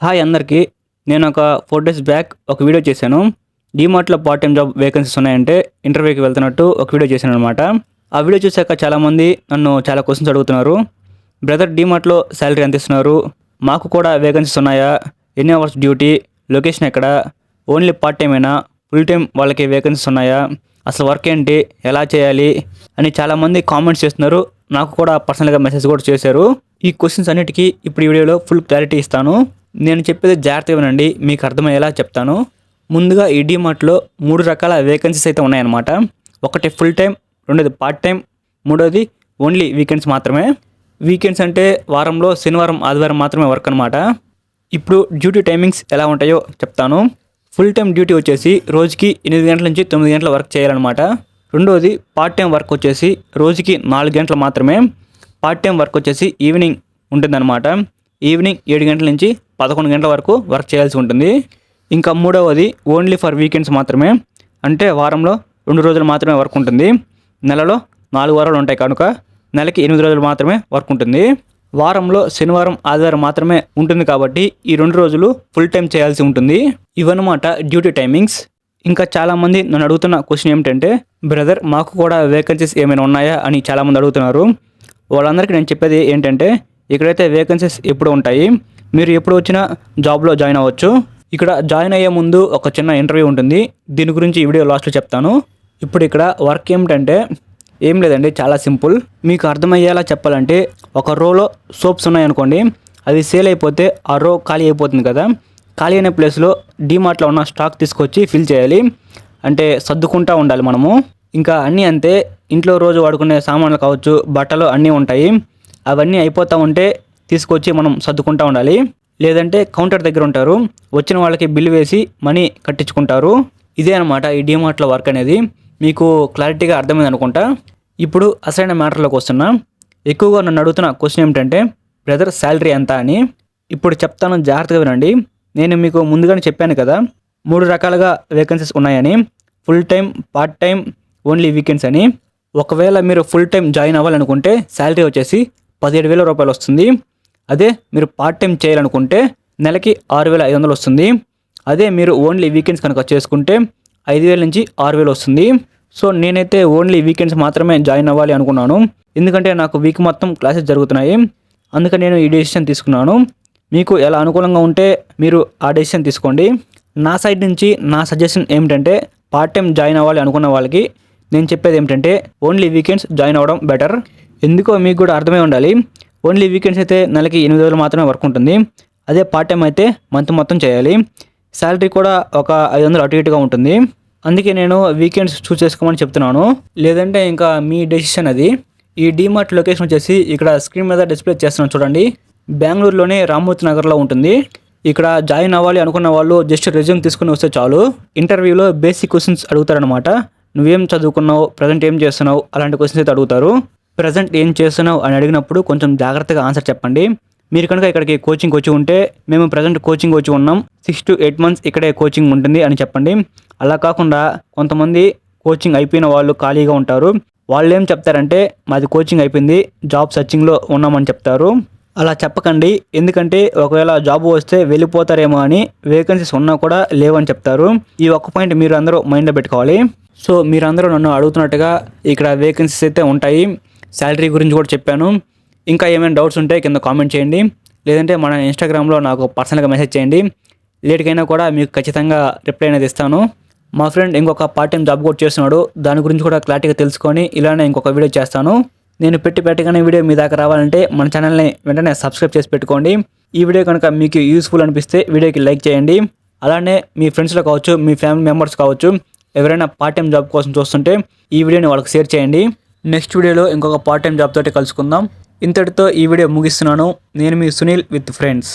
Hi అందరికీ. నేను ఒక 4 డేస్ బ్యాక్ ఒక వీడియో చేశాను. డీమార్ట్‌లో పార్ట్ టైమ్ జాబ్ వేకెన్సీస్ ఉన్నాయంటే ఇంటర్వ్యూకి వెళ్తున్నట్టు ఒక వీడియో చేశాననమాట. ఆ వీడియో చూసాక చాలామంది నన్ను చాలా క్వెషన్స్ అడుగుతున్నారు. బ్రదర్ డీమార్ట్‌లో సాలరీ ఎంత ఇస్తున్నారు? మాకు కూడా వేకెన్సీస్ ఉన్నాయా? ఎన్ని అవర్స్ డ్యూటీ? లొకేషన్ ఎక్కడ? ఓన్లీ పార్ట్ టైమేనా? ఫుల్ టైమ్ వాళ్ళకి వేకెన్సీస్ ఉన్నాయా? అసలు వర్క్ ఏంటి? ఎలా చేయాలి? అని చాలామంది కామెంట్స్ చేస్తున్నారు. నాకు కూడా పర్సనల్‌గా మెసేజ్ కూడా చేశారు. ఈ క్వెషన్స్ అన్నిటికీ ఇప్పుడు ఈ వీడియోలో ఫుల్ క్లారిటీ ఇస్తాను. నేను చెప్పేది జాగ్రత్తగా వినండి, మీకు అర్థమయ్యేలా చెప్తాను. ముందుగా ఈ డీమార్ట్‌లో 3 రకాల వేకెన్సీస్ అయితే ఉన్నాయన్నమాట. ఒకటి ఫుల్ టైం, రెండోది పార్ట్ టైం, మూడోది ఓన్లీ వీకెండ్స్ మాత్రమే. వీకెండ్స్ అంటే వారంలో శనివారం, ఆదివారం మాత్రమే వర్క్ అనమాట. ఇప్పుడు డ్యూటీ టైమింగ్స్ ఎలా ఉంటాయో చెప్తాను. ఫుల్ టైం డ్యూటీ వచ్చేసి రోజుకి 8 గంటల నుంచి 9 గంటల వర్క్ చేయాలన్నమాట. రెండోది పార్ట్ టైం వర్క్ వచ్చేసి రోజుకి 4 గంటలు మాత్రమే. పార్ట్ టైం వర్క్ వచ్చేసి ఈవినింగ్ ఉంటుందన్నమాట. ఈవినింగ్ 7 గంటల నుంచి 11 గంటల వరకు వర్క్ చేయాల్సి ఉంటుంది. ఇంకా మూడవది ఓన్లీ ఫర్ వీకెండ్స్ మాత్రమే. అంటే వారంలో 2 రోజులు మాత్రమే వర్క్ ఉంటుంది. నెలలో 4 వారాలు ఉంటాయి కనుక నెలకి 8 రోజులు మాత్రమే వర్క్ ఉంటుంది. వారంలో శనివారం, ఆదివారం మాత్రమే ఉంటుంది కాబట్టి ఈ 2 రోజులు ఫుల్ టైం చేయాల్సి ఉంటుంది. ఇవన్నమాట డ్యూటీ టైమింగ్స్. ఇంకా చాలామంది నన్ను అడుగుతున్న క్వశ్చన్ ఏమిటంటే, బ్రదర్ మాకు కూడా వేకెన్సీస్ ఏమైనా ఉన్నాయా అని చాలామంది అడుగుతున్నారు. వాళ్ళందరికీ నేను చెప్పేది ఏంటంటే, ఇక్కడైతే వేకెన్సీస్ ఎప్పుడు ఉంటాయి, మీరు ఎప్పుడు వచ్చినా జాబ్లో జాయిన్ అవ్వచ్చు. ఇక్కడ జాయిన్ అయ్యే ముందు ఒక చిన్న ఇంటర్వ్యూ ఉంటుంది. దీని గురించి ఈ వీడియో లాస్ట్లో చెప్తాను. ఇప్పుడు ఇక్కడ వర్క్ ఏమిటంటే ఏం లేదండి, చాలా సింపుల్. మీకు అర్థమయ్యేలా చెప్పాలంటే, ఒక రోలో సోప్స్ ఉన్నాయనుకోండి, అది సేల్ అయిపోతే ఆ రో ఖాళీ అయిపోతుంది కదా. ఖాళీ అయిన ప్లేస్లో డీమార్ట్లో ఉన్న స్టాక్ తీసుకొచ్చి ఫిల్ చేయాలి. అంటే సర్దుకుంటూ ఉండాలి మనము. ఇంకా అన్నీ అంతే, ఇంట్లో రోజు వాడుకునే సామాన్లు కావచ్చు, బట్టలు అన్నీ ఉంటాయి. అవన్నీ అయిపోతూ ఉంటే తీసుకొచ్చి మనం సర్దుకుంటూ ఉండాలి. లేదంటే కౌంటర్ దగ్గర ఉంటారు, వచ్చిన వాళ్ళకి బిల్లు వేసి మనీ కట్టించుకుంటారు. ఇదే అనమాట ఈ డీమార్ట్లో వర్క్ అనేది. మీకు క్లారిటీగా అర్థమైంది అనుకుంటా. ఇప్పుడు అసలైన మ్యాటర్లోకి వస్తున్నా. ఎక్కువగా నన్ను అడుగుతున్న క్వశ్చన్ ఏమిటంటే, బ్రదర్ శాలరీ ఎంత అని. ఇప్పుడు చెప్తాను, జాగ్రత్తగా వినండి. నేను మీకు ముందుగానే చెప్పాను కదా 3 రకాలుగా వేకెన్సీస్ ఉన్నాయని. Full time, part time, only weekends అని. ఒకవేళ మీరు ఫుల్ టైం జాయిన్ అవ్వాలనుకుంటే శాలరీ వచ్చేసి 17,000 రూపాయలు వస్తుంది. అదే మీరు పార్ట్ టైం చేయాలనుకుంటే నెలకి 6,500 వస్తుంది. అదే మీరు ఓన్లీ వీకెండ్స్ కనుక చేసుకుంటే 5,000 నుంచి 6,000 వస్తుంది. సో నేనైతే ఓన్లీ వీకెండ్స్ మాత్రమే జాయిన్ అవ్వాలి అనుకున్నాను. ఎందుకంటే నాకు వీక్ మొత్తం క్లాసెస్ జరుగుతున్నాయి. అందుకని నేను ఈ డెసిషన్ తీసుకున్నాను. మీకు ఎలా అనుకూలంగా ఉంటే మీరు ఆ డెసిషన్ తీసుకోండి. నా సైడ్ నుంచి నా సజెషన్ ఏమిటంటే, పార్ట్ టైం జాయిన్ అవ్వాలి అనుకున్న వాళ్ళకి నేను చెప్పేది ఏమిటంటే, ఓన్లీ వీకెండ్స్ జాయిన్ అవ్వడం బెటర్. ఎందుకో మీకు కూడా అర్థమై ఉండాలి. ఓన్లీ వీకెండ్స్ అయితే నెలకి 8 రోజులు మాత్రమే వర్క్ ఉంటుంది. అదే పార్ట్ టైం అయితే మంత్ మొత్తం చేయాలి. శాలరీ కూడా ఒక 500 అటు ఇటుగా ఉంటుంది. అందుకే నేను వీకెండ్స్ చూస్ చేసుకోమని చెప్తున్నాను. లేదంటే ఇంకా మీ డెసిషన్ అది. ఈ డీమార్ట్ లొకేషన్ వచ్చేసి ఇక్కడ స్క్రీన్ మీద డిస్ప్లే చేస్తున్నాను చూడండి. బెంగళూరులోనే రామ్మూర్తి నగర్లో ఉంటుంది. ఇక్కడ జాయిన్ అవ్వాలి అనుకున్న వాళ్ళు జస్ట్ రెజ్యూమ్ తీసుకుని వస్తే చాలు. ఇంటర్వ్యూలో బేసిక్ క్వశ్చన్స్ అడుగుతారనమాట. నువ్వేం చదువుకున్నావు, ప్రజెంట్ ఏం చేస్తున్నావు, అలాంటి క్వశ్చన్స్ అయితే అడుగుతారు. ప్రజెంట్ ఏం చేస్తున్నావు అని అడిగినప్పుడు కొంచెం జాగ్రత్తగా ఆన్సర్ చెప్పండి. మీరు కనుక ఇక్కడికి కోచింగ్ వచ్చి ఉంటే, మేము ప్రజెంట్ కోచింగ్ వచ్చి ఉన్నాం, 6 to 8 months ఇక్కడే కోచింగ్ ఉంటుంది అని చెప్పండి. అలా కాకుండా కొంతమంది కోచింగ్ అయిపోయిన వాళ్ళు ఖాళీగా ఉంటారు. వాళ్ళు ఏం చెప్తారంటే, మాది కోచింగ్ అయిపోయింది, జాబ్ సర్చింగ్లో ఉన్నామని చెప్తారు. అలా చెప్పకండి. ఎందుకంటే ఒకవేళ జాబ్ వస్తే వెళ్ళిపోతారేమో అని వేకెన్సీస్ ఉన్నా కూడా లేవని చెప్తారు. ఈ ఒక్క పాయింట్ మీరు అందరూ మైండ్లో పెట్టుకోవాలి. సో మీరందరూ నన్ను అడుగుతున్నట్టుగా ఇక్కడ వేకెన్సీస్ అయితే ఉంటాయి. శాలరీ గురించి కూడా చెప్పాను. ఇంకా ఏమైనా డౌట్స్ ఉంటే కింద కామెంట్ చేయండి. లేదంటే మన ఇన్స్టాగ్రామ్లో నాకు పర్సనల్గా మెసేజ్ చేయండి. లేట్కైనా కూడా మీకు ఖచ్చితంగా రిప్లై అనేది ఇస్తాను. మా ఫ్రెండ్ ఇంకొక పార్ట్ టైం జాబ్ కూడా చేస్తున్నాడు. దాని గురించి కూడా క్లారిటీగా తెలుసుకొని ఇలానే ఇంకొక వీడియో చేస్తాను. నేను పెట్టగానే వీడియో మీ దాకా రావాలంటే మన ఛానల్ని వెంటనే సబ్స్క్రైబ్ చేసి పెట్టుకోండి. ఈ వీడియో కనుక మీకు యూస్ఫుల్ అనిపిస్తే వీడియోకి లైక్ చేయండి. అలానే మీ ఫ్రెండ్స్లో కావచ్చు, మీ ఫ్యామిలీ మెంబర్స్ కావచ్చు, ఎవరైనా పార్ట్ టైం జాబ్ కోసం చూస్తుంటే ఈ వీడియోని వాళ్ళకి షేర్ చేయండి. నెక్స్ట్ వీడియోలో ఇంకొక పార్ట్ టైం జాబ్ తోటి కలుసుకుందాం. ఇంతటితో ఈ వీడియో ముగిస్తున్నాను. నేను మీ సునీల్ విత్ ఫ్రెండ్స్.